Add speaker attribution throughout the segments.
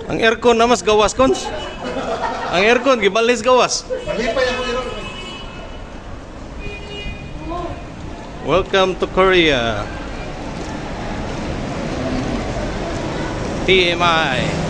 Speaker 1: Ang aircon na mas gawas kon. Ang aircon gibalis gawas. Welcome to Korea. TMI.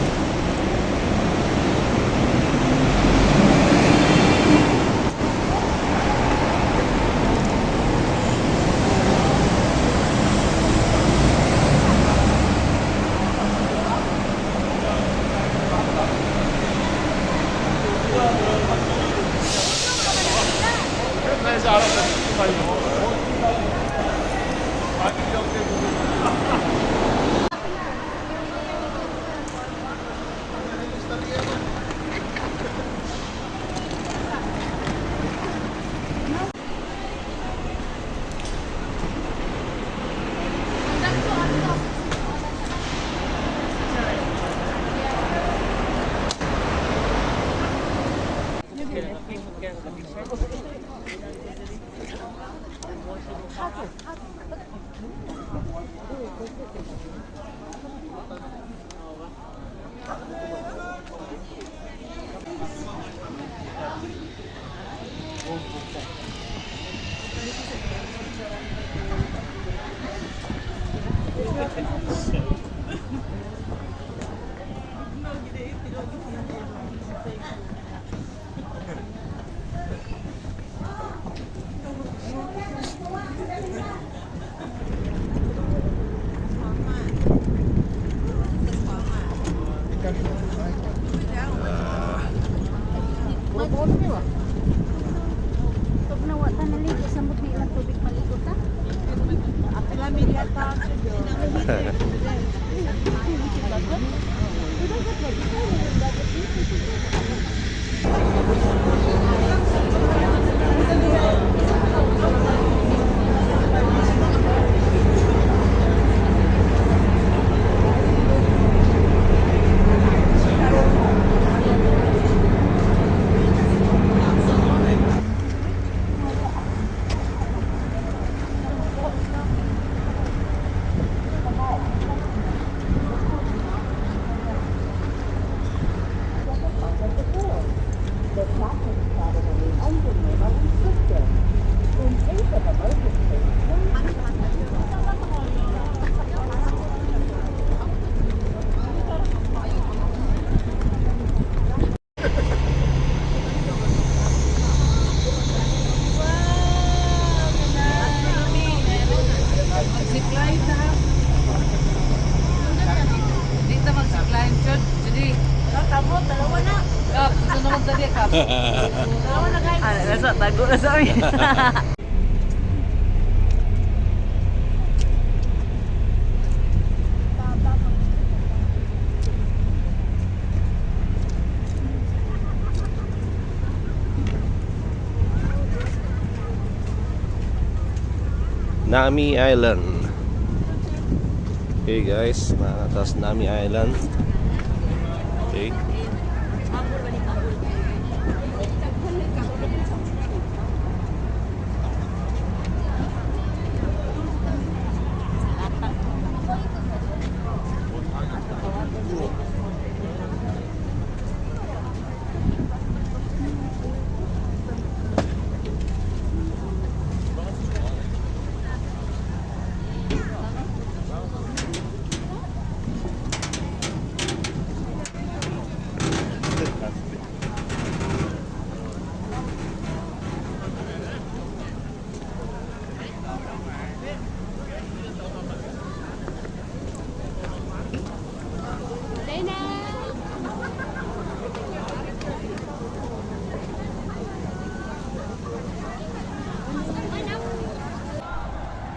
Speaker 2: Nasa tago na sa amin.
Speaker 1: Nami Island. Okay guys, nakatas Nami Island. Okay.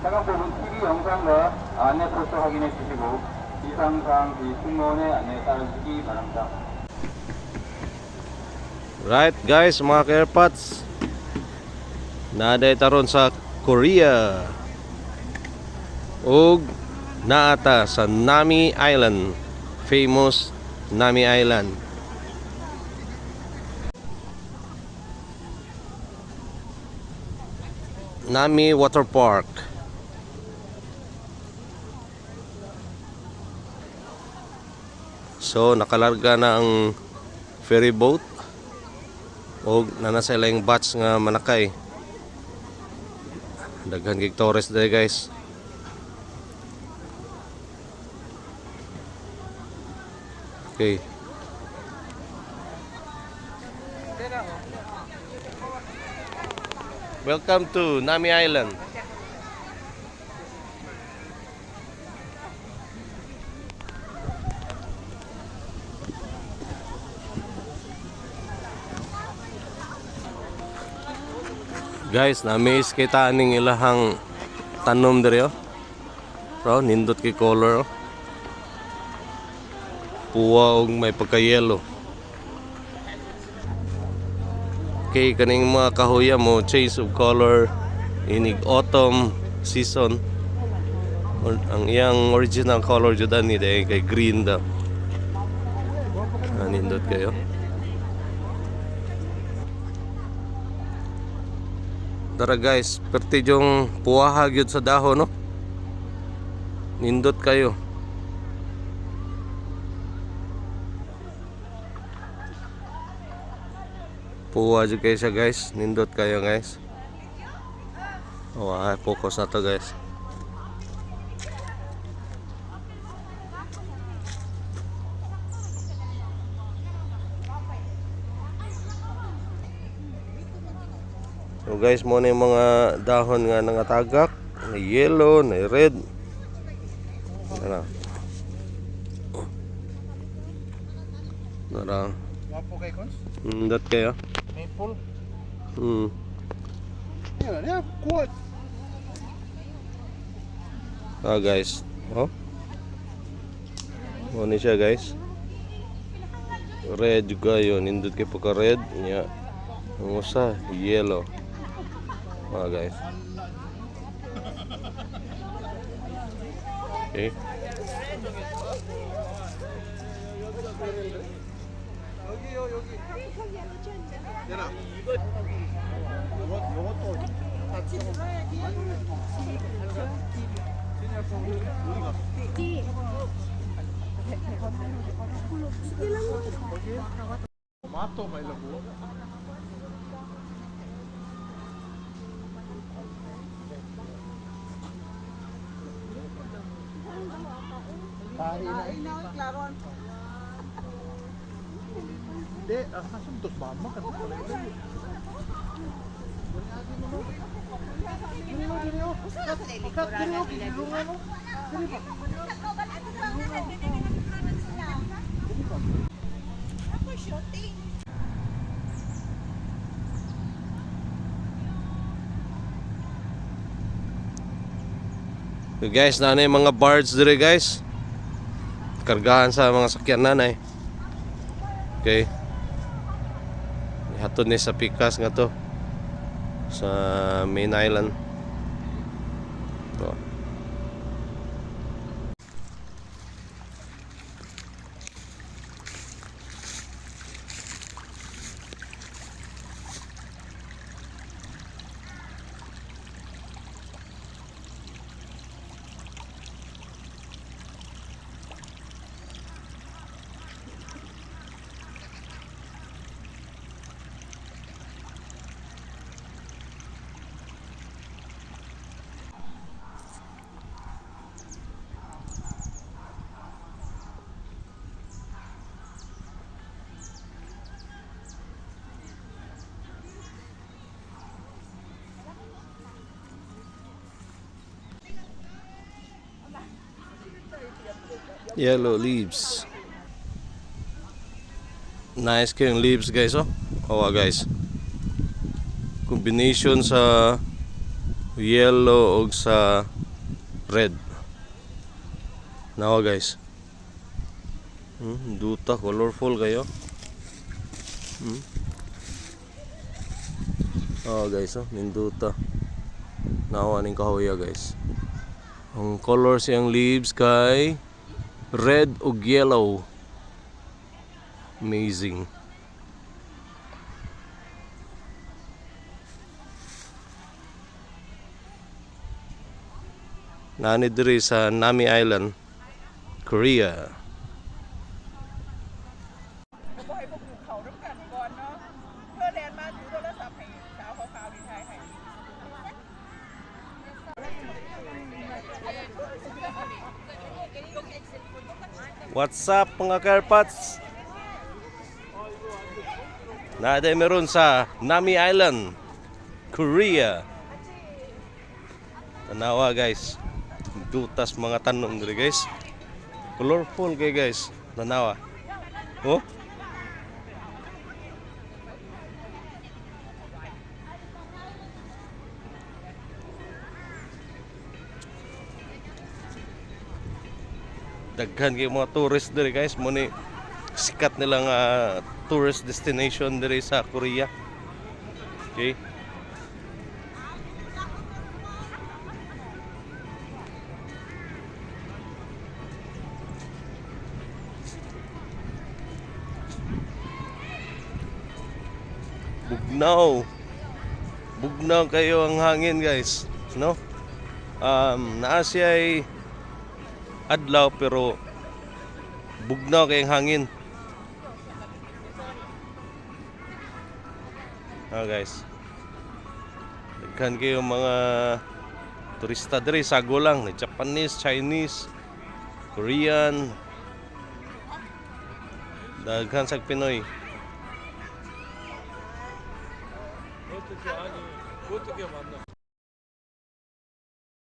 Speaker 3: 차량 부분 TV 영상과 안내 포스터 확인해 주시고 이상사항 승무원의 안내에 따르시기 바랍니다.
Speaker 1: Right guys, mga ka-airpods, naday taron sa Korea ug naata sa Nami Island, famous Nami Island. Nami Water Park. So nakalarga na ang ferry boat o nanasa ilang batch nga manakay. Daghan kay tourist day guys. Okay. Welcome to Nami Island. Guys, na-amaze kita aning ilahang tanom diri oh. Bro, nindot kay color oh. Puwa og may pagka-yellow. Okay, kaning mga kahoya mo change of color inig autumn season. Ang iyang original color jud ani day kay green daw. Nindot kayo. Tara guys, perti yung puwaha gyud sa dahon no. Nindot kayo. Puwa jud kayo siya guys, nindot kayo guys. Oh, focus na to guys. So guys, mo na yung mga dahon nga nangatagak, na yellow, na red. Tara. Tara.
Speaker 2: Wapo kay Cons?
Speaker 1: Nindot kayo.
Speaker 2: Maple? Yan, kuwat.
Speaker 1: Guys. Oh. Mo ni siya guys. Red juga yun. Nindot kayo pagka red. Nya. Ang usa, yellow. Guys. Okay.
Speaker 2: Tomato may labo. Hindi, kasuntos mama kan pala ito.
Speaker 1: So guys, nanay mga birds dire guys. Kargahan sa mga sakyan nanay. Okay. Hatod ni sa pikas nga to. Sa main island. To. Yellow leaves. Nice kayong leaves guys oh. Kawa guys. Combination sa yellow o sa red. Nawa guys. Duta colorful kayo. Oh guys oh, ninduta. Nawa ning kahoya guys. Ang color siyang leaves kay red o yellow. Amazing. Nani diri sa Nami Island, Korea. What's up mga Carpats? Nada meron sa Nami Island, Korea. Tanawa guys. Dutas mga tanong diri guys. Colorful kay guys. Tanawa. Oh. Daghan kay mga tourist diri guys, mo ni sikat nilang tourist destination diri sa Korea. Okay. Bugnaw. Bugnaw kayo ang hangin guys, no? Naa siya ay adlaw pero bugnaw kay ang hangin. Guys. Daghan kayo mga turista diri sago lang, ni Japanese, Chinese, Korean. Daghan sa Pinoy.
Speaker 2: 어떻게 아니 어떻게 만나?